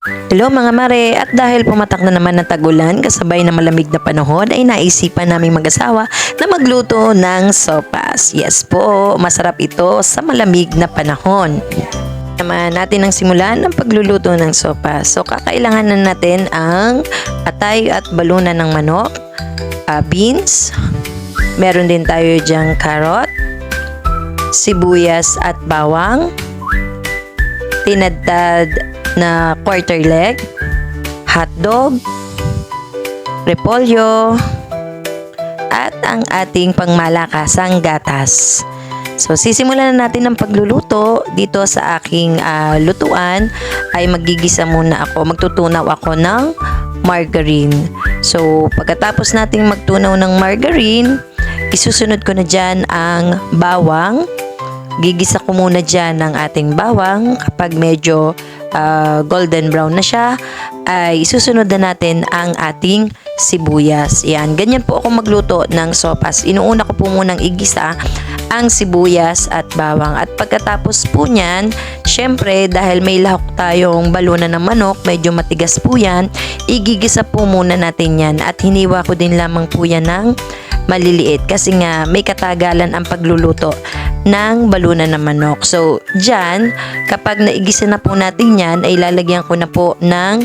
Hello mga mare, at dahil pumatak na naman ng tag-ulan kasabay ng malamig na panahon ay naisipan naming mag-asawa na magluto ng sopas. Yes po, masarap ito sa malamig na panahon. Naman natin ang simulan ng pagluluto ng sopas. So kakailangan na natin ang atay at balunan ng manok, beans, meron din tayo diyang carrot, sibuyas at bawang, tinadtad na quarter leg, hotdog, repolyo, at ang ating pangmalakasang gatas. So, sisimulan na natin ang pagluluto. Dito sa aking lutuan ay magigisa muna ako. Magtutunaw ako ng margarine. So, pagkatapos nating magtunaw ng margarine, isusunod ko na dyan ang bawang. Gigisa ko muna dyan ng ating bawang. Kapag medyo golden brown na siya, ay isusunod na natin ang ating sibuyas. Yan, ganyan po ako magluto ng sopas. Inuuna ko po munang igisa ang sibuyas at bawang. At pagkatapos po niyan, syempre dahil may lahok tayong balunan ng manok, medyo matigas po yan, igigisa po muna natin yan. At hiniwa ko din lamang po yan ng maliliit kasi nga may katagalan ang pagluluto ng balunan ng manok. So, dyan, kapag naigisa na po natin yan, ay lalagyan ko na po ng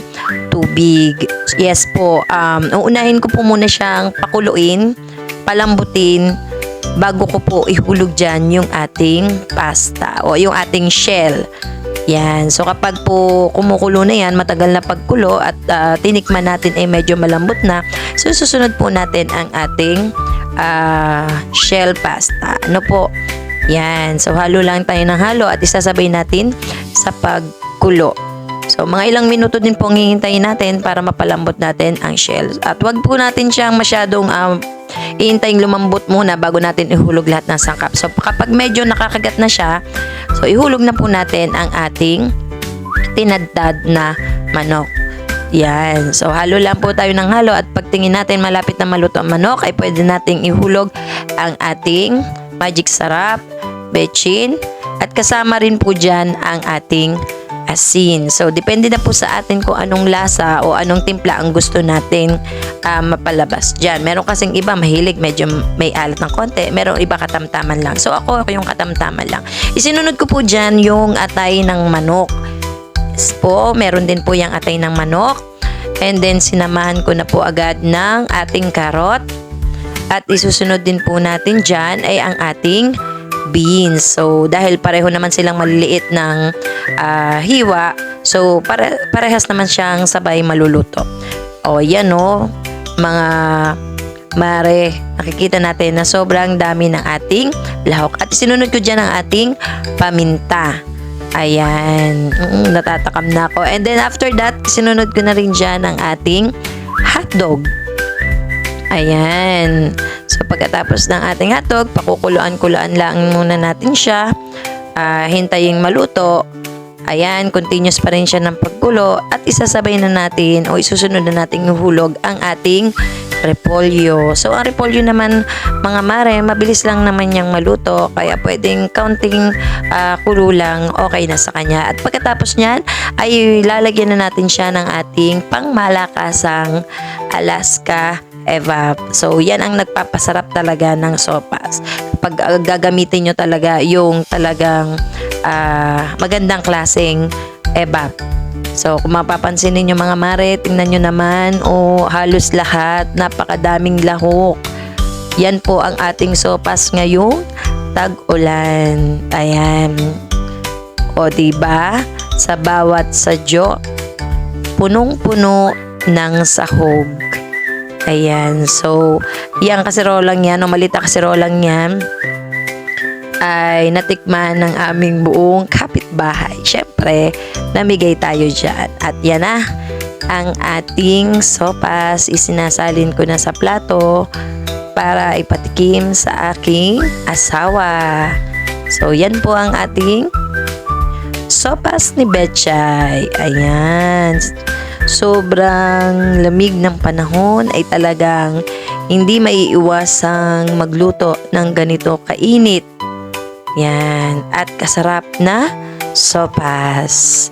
tubig. Yes po, uunahin ko po muna siyang pakuluin, palambutin, bago ko po ihulog dyan yung ating pasta o yung ating shell. Yan. So, kapag po kumukulo na yan, matagal na pagkulo at tinikman natin ay medyo malambot na, so susunod po natin ang ating shell pasta. Ano po? Yan. So, halo lang tayo ng halo at isasabay natin sa pagkulo. So, mga ilang minuto din pong hihintayin natin para mapalambot natin ang shell. At wag po natin siyang masyadong ihintaying lumambot muna bago natin ihulog lahat ng sangkap. So, kapag medyo nakakagat na siya, so, ihulog na po natin ang ating tinadtad na manok. Yan. So, halo lang po tayo ng halo at pagtingin natin malapit na maluto ang manok, ay pwede nating ihulog ang ating magic sarap, bechin, at kasama rin po dyan ang ating asin. So, depende na po sa atin kung anong lasa o anong timpla ang gusto natin mapalabas dyan. Meron kasing iba mahilig, medyo may alat ng konti. Meron iba katamtaman lang. So, ako yung katamtaman lang. Isinunod ko po dyan yung atay ng manok. Yes po, meron din po yung atay ng manok. And then, sinamahan ko na po agad ng ating karot. At isusunod din po natin dyan ay ang ating beans. So, dahil pareho naman silang maliliit ng hiwa, so parehas naman siyang sabay maluluto. O, yan o, mga mare, nakikita natin na sobrang dami ng ating lahok. At sinunod ko dyan ang ating paminta. Ayan, natatakam na ako. And then after that, sinunod ko na rin dyan ang ating hotdog. Ayan. So, pagkatapos ng ating hotdog, pakukuluan-kuluan lang muna natin siya. Hintayin maluto. Ayan, continuous pa rin siya ng pagkulo. At isasabay na natin o isusunod na natin ihulog ang ating repolyo. So, ang repolyo naman, mga mare, mabilis lang naman niyang maluto. Kaya pwedeng counting kulo lang, okay na sa kanya. At pagkatapos niyan, ay lalagyan na natin siya ng ating pangmalakasang Alaska evap. So, yan ang nagpapasarap talaga ng sopas. Pag gagamitin nyo talaga yung talagang magandang klaseng evap. So, kung mapapansin ninyo mga mare, tingnan nyo naman, halos lahat, napakadaming lahok. Yan po ang ating sopas ngayong tag-ulan. Ayan. O, diba? Sa bawat sadyo, punong-puno ng sahog. Ayan. So, yung kaserolang yan, o malita kaserolang yan, ay natikman ng aming buong kapitbahay. Siyempre, namigay tayo dyan. At yan na, ang ating sopas. Isinasalin ko na sa plato para ipatikim sa aking asawa. So, yan po ang ating sopas ni Betchay. Ayan. Sobrang lamig ng panahon ay talagang hindi maiiwasang magluto ng ganito kainit. Yan. At kasarap na sopas.